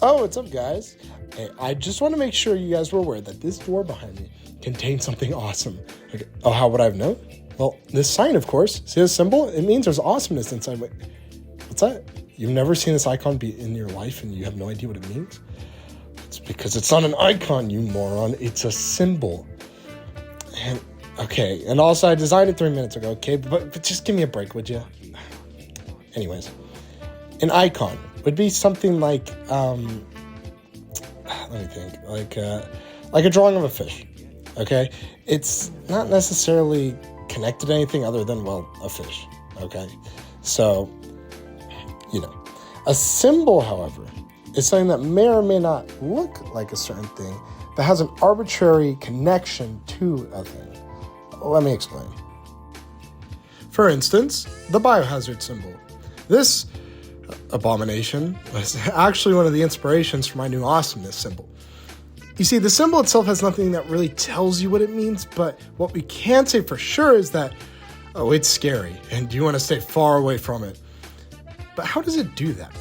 Oh, what's up, guys? Hey, I just want to make sure you guys were aware that this door behind me contains something awesome. Like, oh, how would I have known? Well, this sign, of course. See this symbol? It means there's awesomeness inside. Wait, what's that? You've never seen this icon be in your life and you have no idea what it means? It's because it's not an icon, you moron. It's a symbol. And okay, and also I designed it 3 minutes ago, okay? But just give me a break, would you? Anyways, an icon would be something like, let me think, like a drawing of a fish, okay? It's not necessarily connected to anything other than, well, a fish, okay? So, you know. A symbol, however, is something that may or may not look like a certain thing, but has an arbitrary connection to a thing. Let me explain. For instance, the biohazard symbol. This abomination was actually one of the inspirations for my new awesomeness symbol. You see, the symbol itself has nothing that really tells you what it means, but what we can say for sure is that, oh, it's scary, and you want to stay far away from it. But how does it do that?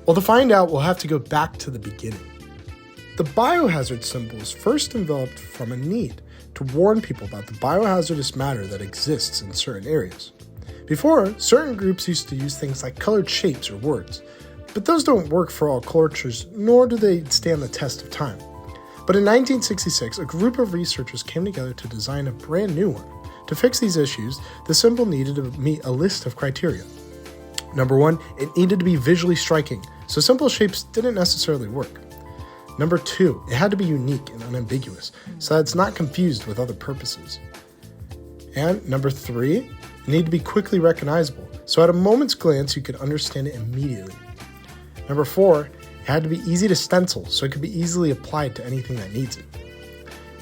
Well, to find out, we'll have to go back to the beginning. The biohazard symbol was first developed from a need to warn people about the biohazardous matter that exists in certain areas. Before, certain groups used to use things like colored shapes or words, but those don't work for all cultures, nor do they stand the test of time. But in 1966, a group of researchers came together to design a brand new one. To fix these issues, the symbol needed to meet a list of criteria. Number 1, it needed to be visually striking, so simple shapes didn't necessarily work. Number 2, it had to be unique and unambiguous, so that it's not confused with other purposes. And number 3, it needed to be quickly recognizable, so at a moment's glance you could understand it immediately. Number 4, it had to be easy to stencil, so it could be easily applied to anything that needs it.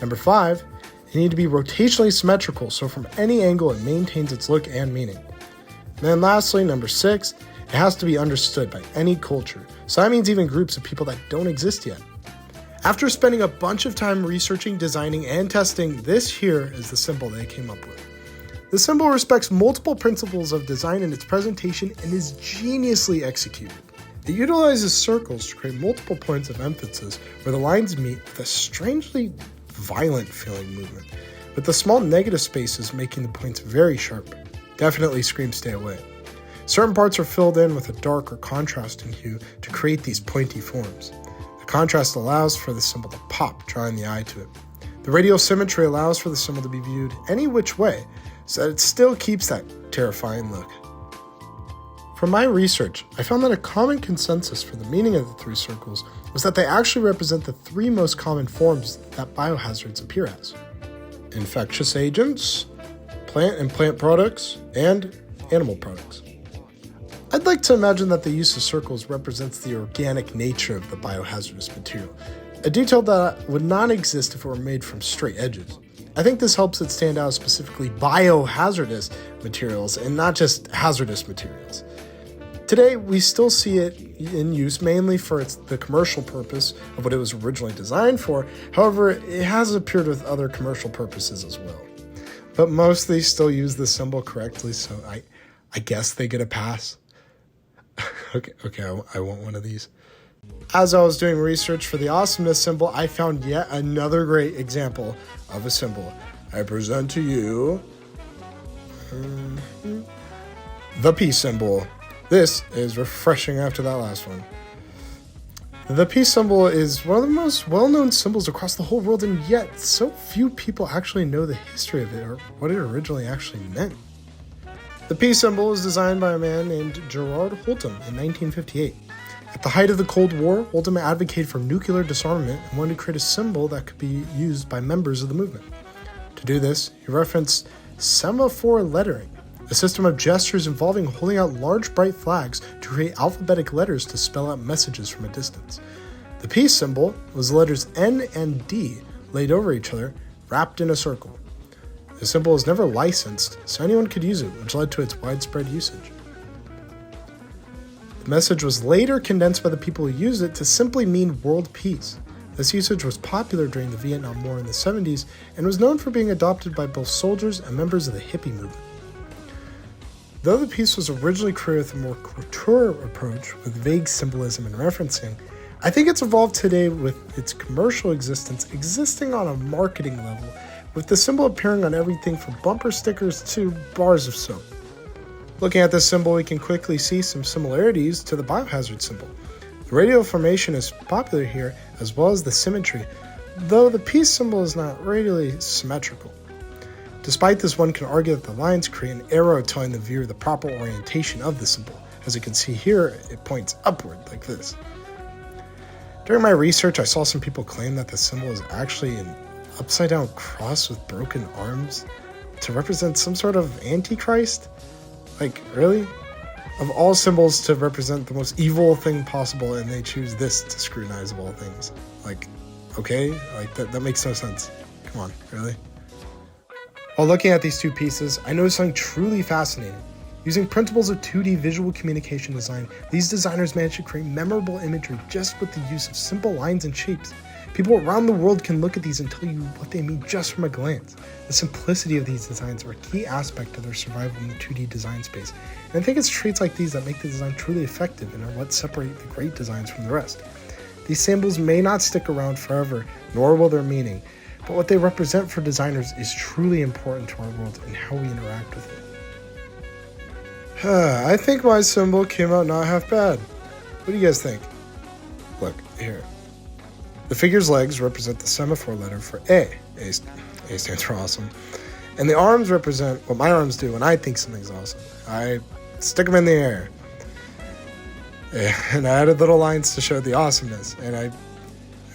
Number 5, it needed to be rotationally symmetrical, so from any angle it maintains its look and meaning. And then lastly, number 6, it has to be understood by any culture, so that means even groups of people that don't exist yet. After spending a bunch of time researching, designing, and testing, this here is the symbol they came up with. The symbol respects multiple principles of design in its presentation and is geniusly executed. It utilizes circles to create multiple points of emphasis where the lines meet with a strangely violent feeling movement, with the small negative spaces making the points very sharp. Definitely screams stay away. Certain parts are filled in with a dark or contrasting hue to create these pointy forms. The contrast allows for the symbol to pop, drawing the eye to it. The radial symmetry allows for the symbol to be viewed any which way, so that it still keeps that terrifying look. From my research, I found that a common consensus for the meaning of the 3 circles was that they actually represent the 3 most common forms that biohazards appear as: infectious agents, plant and plant products, and animal products. I'd like to imagine that the use of circles represents the organic nature of the biohazardous material, a detail that would not exist if it were made from straight edges. I think this helps it stand out as specifically biohazardous materials and not just hazardous materials. Today, we still see it in use mainly for the commercial purpose of what it was originally designed for. However, it has appeared with other commercial purposes as well. But mostly still use the symbol correctly, so I guess they get a pass. Okay, I want one of these. As I was doing research for the awesomeness symbol, I found yet another great example of a symbol. I present to you the peace symbol. This is refreshing after that last one. The peace symbol is one of the most well-known symbols across the whole world, and yet so few people actually know the history of it or what it originally actually meant. The peace symbol was designed by a man named Gerard Holtham in 1958. At the height of the Cold War, Holtham advocated for nuclear disarmament and wanted to create a symbol that could be used by members of the movement. To do this, he referenced semaphore lettering, a system of gestures involving holding out large bright flags to create alphabetic letters to spell out messages from a distance. The peace symbol was the letters N and D laid over each other, wrapped in a circle. The symbol was never licensed, so anyone could use it, which led to its widespread usage. The message was later condensed by the people who used it to simply mean world peace. This usage was popular during the Vietnam War in the 70s and was known for being adopted by both soldiers and members of the hippie movement. Though the piece was originally created with a more couture approach with vague symbolism and referencing, I think it's evolved today with its commercial existence existing on a marketing level, with the symbol appearing on everything from bumper stickers to bars of soap. Looking at this symbol, we can quickly see some similarities to the Biohazard symbol. The radial formation is popular here, as well as the symmetry, though the peace symbol is not radially symmetrical. Despite this, one can argue that the lines create an arrow telling the viewer the proper orientation of the symbol. As you can see here, it points upward like this. During my research, I saw some people claim that the symbol is actually an upside-down cross with broken arms to represent some sort of antichrist. Like, really? Of all symbols to represent the most evil thing possible, and they choose this to scrutinize of all things. Like, okay? Like, that makes no sense. Come on, really? While looking at these two pieces, I noticed something truly fascinating. Using principles of 2D visual communication design, these designers managed to create memorable imagery just with the use of simple lines and shapes. People around the world can look at these and tell you what they mean just from a glance. The simplicity of these designs are a key aspect of their survival in the 2D design space, and I think it's traits like these that make the design truly effective and are what separate the great designs from the rest. These symbols may not stick around forever, nor will their meaning, but what they represent for designers is truly important to our world and how we interact with it. I think my symbol came out not half bad. What do you guys think? Look, here. The figure's legs represent the semaphore letter for A. A stands for awesome. And the arms represent what my arms do when I think something's awesome. I stick them in the air. And I added little lines to show the awesomeness. And I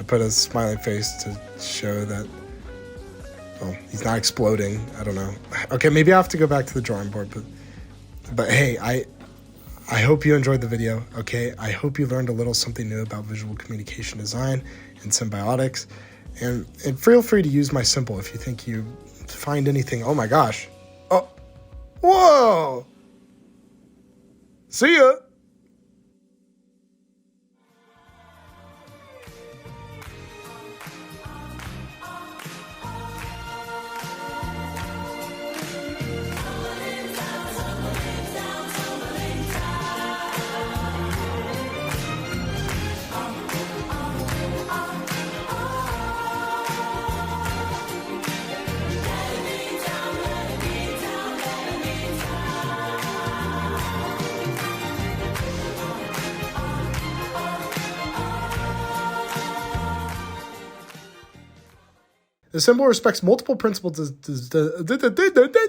put a smiling face to show that, well, he's not exploding. I don't know. Okay, maybe I have to go back to the drawing board. But hey, I hope you enjoyed the video, okay? I hope you learned a little something new about visual communication design and symbiotics. And feel free to use my symbol if you think you find anything. Oh my gosh. Oh, whoa. See ya. The symbol respects multiple principles